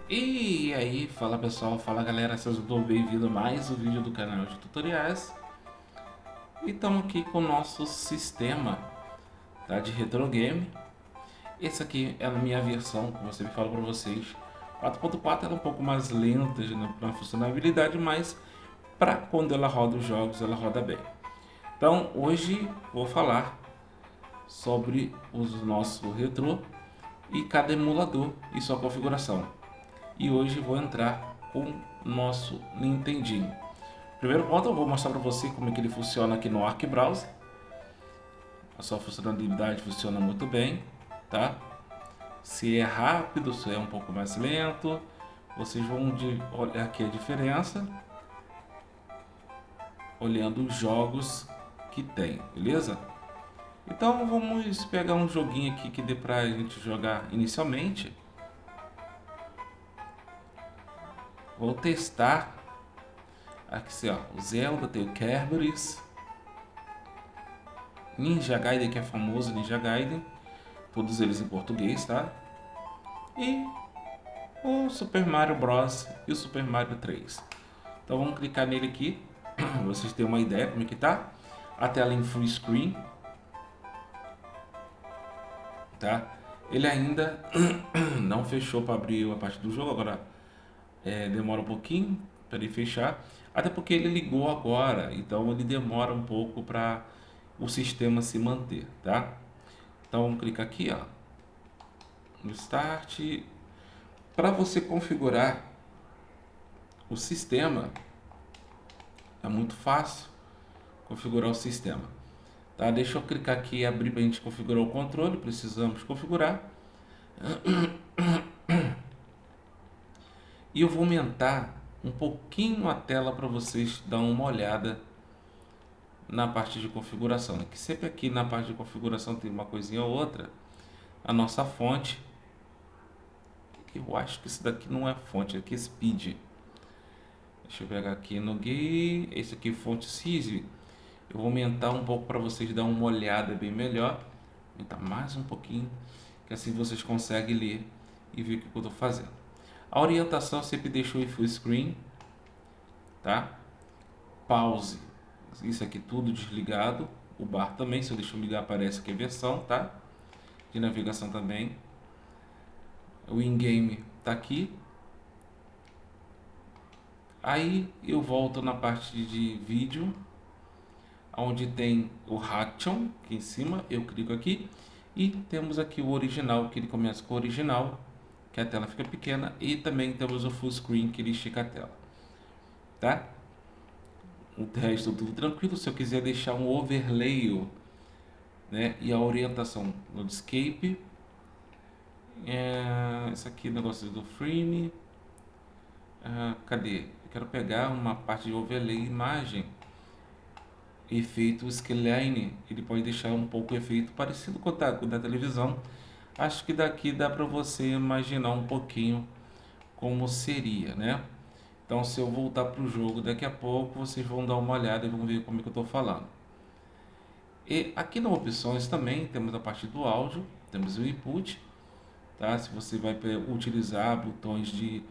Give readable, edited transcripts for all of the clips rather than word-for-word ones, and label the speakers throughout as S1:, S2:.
S1: E aí, fala pessoal, fala galera, sejam todos bem-vindos a mais um vídeo do canal de tutoriais. E estamos aqui com o nosso sistema, tá, de retro game. Esse aqui é a minha versão, como eu sempre falo para vocês. 4.4 ela é um pouco mais lenta na funcionalidade, mas para quando ela roda os jogos, ela roda bem. Então hoje vou falar sobre o nosso retro e cada emulador e sua configuração. E hoje vou entrar com o nosso Nintendinho. Primeiro ponto, eu vou mostrar para você como é que ele funciona aqui no Arc Browser. A sua funcionalidade funciona muito bem, tá? Se é rápido, se é um pouco mais lento, vocês vão olhar aqui a diferença, olhando os jogos que tem, beleza? Então vamos pegar um joguinho aqui que dê pra gente jogar inicialmente. Vou testar aqui, ó, o Zelda, tem o Kerberos, Ninja Gaiden, que é famoso, Ninja Gaiden, todos eles em português, tá? E o Super Mario Bros. E o Super Mario 3. Então vamos clicar nele aqui, para vocês terem uma ideia como é que tá. A tela em full screen, tá? Ele ainda não fechou para abrir a parte do jogo, agora demora um pouquinho para ele fechar, até porque ele ligou agora, então ele demora um pouco para o sistema se manter, tá? Então vamos clicar aqui, ó, no Start. Para você configurar o sistema, é muito fácil configurar o sistema. Tá? Deixa eu clicar aqui e abrir para a gente configurar o controle. Precisamos configurar. E eu vou aumentar um pouquinho a tela para vocês dar uma olhada na parte de configuração. Que sempre aqui na parte de configuração tem uma coisinha ou outra. A nossa fonte. Eu acho que isso daqui não é fonte, aqui é speed. Deixa eu pegar aqui no GUI. Esse aqui fonte CISV. Eu vou aumentar um pouco para vocês dar uma olhada bem melhor. Aumentar mais um pouquinho, que assim vocês conseguem ler e ver o que eu estou fazendo. A orientação eu sempre deixo em full screen, tá? Pause, isso aqui tudo desligado. O bar também, se eu deixo ligar aparece aqui a versão, tá? De navegação também. O in-game tá aqui. Aí eu volto na parte de vídeo, onde tem o Action aqui em cima, eu clico aqui e temos aqui o original, que ele começa com o original, que a tela fica pequena, e também temos o full screen, que ele estica a tela, tá? O resto tudo tranquilo. Se eu quiser deixar um overlay, né, e a orientação no escape, esse aqui, negócio do frame, cadê? Eu quero pegar uma parte de overlay imagem, efeito skyline, ele pode deixar um pouco o efeito parecido com o da televisão. Acho que daqui dá para você imaginar um pouquinho como seria, né? Então, se eu voltar para o jogo daqui a pouco, vocês vão dar uma olhada e vão ver como é que eu estou falando. E aqui nas opções também temos a parte do áudio, temos o input, tá? Se você vai utilizar botões de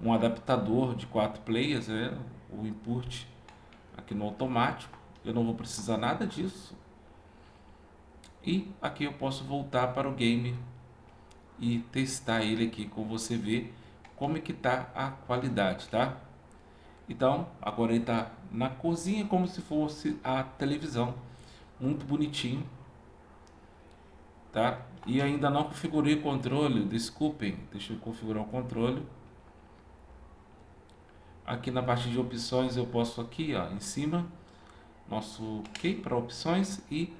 S1: um adaptador de 4 players, né? O input aqui no automático, eu não vou precisar nada disso. E aqui eu posso voltar para o game e testar ele aqui, como você vê como é que tá a qualidade, tá? Então, agora ele tá na cozinha como se fosse a televisão, muito bonitinho, tá? E ainda não configurei o controle, desculpem, deixa eu configurar o controle. Aqui na parte de opções eu posso aqui, ó, em cima, nosso OK para opções e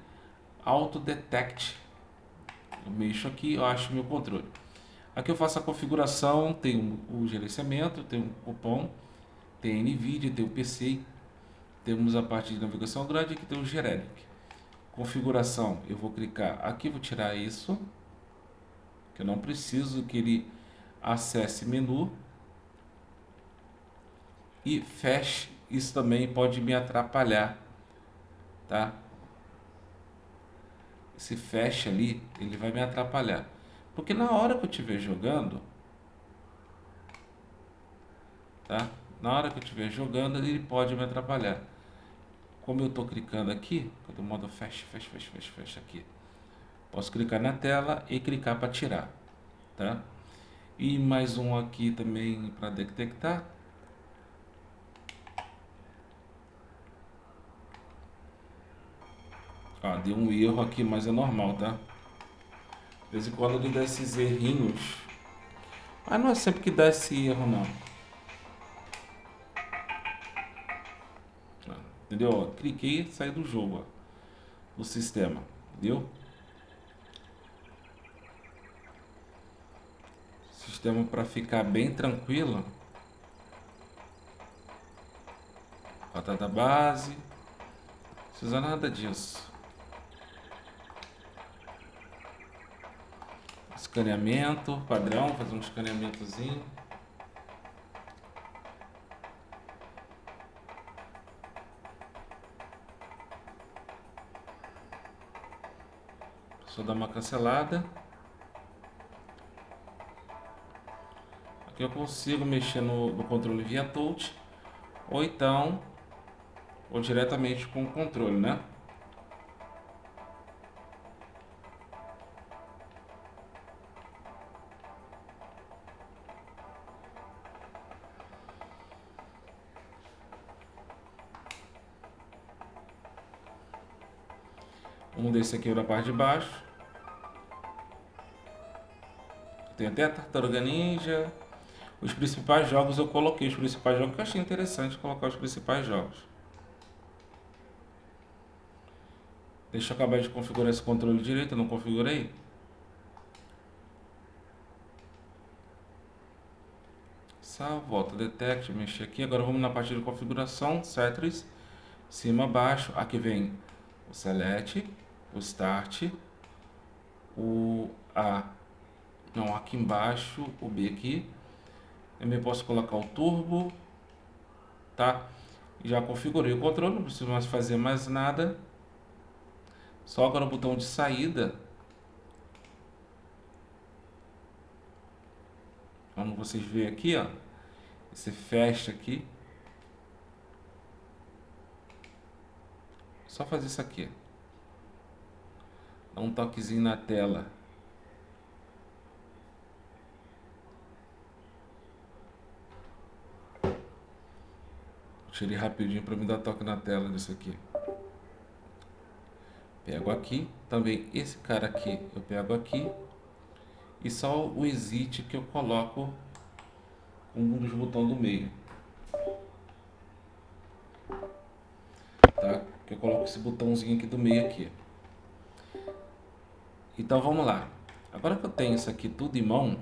S1: Auto Detect. Eu mexo aqui, eu acho meu controle. Aqui eu faço a configuração, tem o gerenciamento, tem o cupom, tem a NVIDIA, tem o PC, temos a parte de navegação Android, aqui tem o Generic. Configuração, eu vou clicar aqui, vou tirar isso, que eu não preciso que ele acesse menu, e feche, isso também pode me atrapalhar, tá? Esse fecha ali, ele vai me atrapalhar, porque na hora que eu estiver jogando, tá? Na hora que eu estiver jogando, ele pode me atrapalhar. Como eu estou clicando aqui, eu dou modo fecha aqui. Posso clicar na tela e clicar para tirar, tá? E mais um aqui também para detectar. Ah, deu um erro aqui, mas é normal, tá? De vez em quando ele dá esses errinhos. Mas não é sempre que dá esse erro, não. Entendeu? Cliquei e saí do jogo, ó, do sistema. Entendeu? Sistema para ficar bem tranquilo. Batata base. Não precisa nada disso. Escaneamento padrão, fazer um escaneamentozinho. Só dar uma cancelada. Aqui eu consigo mexer no controle via touch, ou então, ou diretamente com o controle, né? Um desse aqui na parte de baixo. Tem até a Tartaruga Ninja. Os principais jogos eu coloquei, os principais jogos que eu achei interessante colocar os principais jogos. Deixa eu acabar de configurar esse controle direito, eu não configurei. Salvo, volta, detect, mexer aqui. Agora vamos na parte de configuração, settings, cima, baixo. Aqui vem o select, o start, o A. Não, aqui embaixo, o B aqui. Eu também posso colocar o turbo, tá? Já configurei o controle, não preciso mais fazer mais nada. Só agora o botão de saída. Como vocês veem aqui, ó. Você fecha aqui. Só fazer isso aqui. Dá um toquezinho na tela. Tirei rapidinho para me dar toque na tela disso aqui. Pego aqui, também esse cara aqui eu pego aqui. E só o exit que eu coloco um dos botões do meio. Tá? Que eu coloco esse botãozinho aqui do meio aqui. Então vamos lá. Agora que eu tenho isso aqui tudo em mão,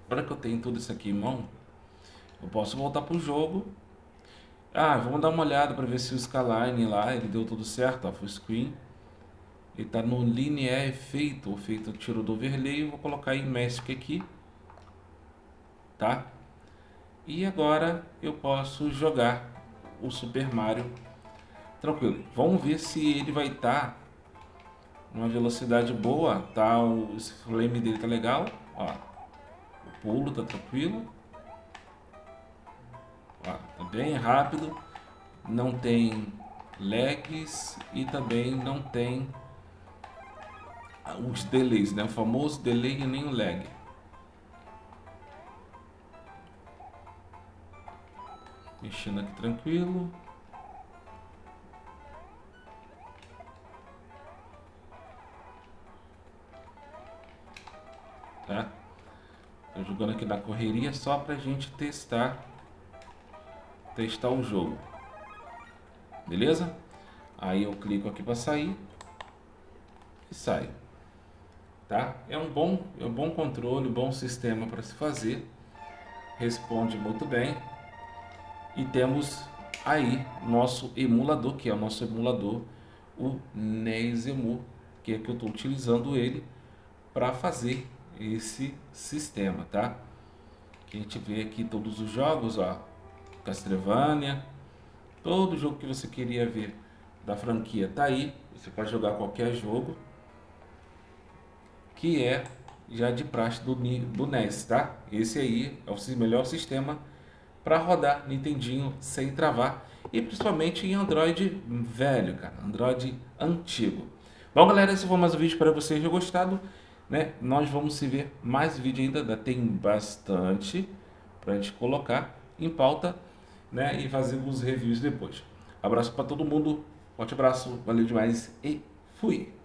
S1: agora que eu tenho tudo isso aqui em mão, eu posso voltar pro jogo. Ah, vamos dar uma olhada para ver se o Skyline lá, ele deu tudo certo, ó, full screen. Ele tá no linear feito, o feito tiro do overlay, eu vou colocar em Mask aqui, tá? E agora eu posso jogar o Super Mario tranquilo. Vamos ver se ele vai estar numa velocidade boa, tá? O flame dele tá legal, ó. O pulo tá tranquilo. Ó, tá bem rápido, não tem lags e também não tem os delays, né? O famoso delay e nem o lag. Mexendo aqui tranquilo. Tá? Tô jogando aqui na correria só pra gente testar o jogo. Beleza? Aí eu clico aqui para sair e saio. Tá? É um bom controle, bom sistema para se fazer. Responde muito bem. E temos aí nosso emulador, que é o nosso emulador, o NES-EMU, que é que eu estou utilizando ele para fazer esse sistema, tá? Que a gente vê aqui todos os jogos, ó, Castlevania, todo jogo que você queria ver da franquia tá aí. Você pode jogar qualquer jogo que é já de praxe do NES, tá? Esse aí é o melhor sistema para rodar Nintendinho sem travar e principalmente em Android velho, cara, Android antigo. Bom, galera, esse foi mais um vídeo, para vocês terem gostado, né? Nós vamos se ver mais vídeo ainda tem bastante pra gente colocar em pauta, né? E fazer uns reviews depois. Abraço para todo mundo, forte abraço, valeu demais e fui!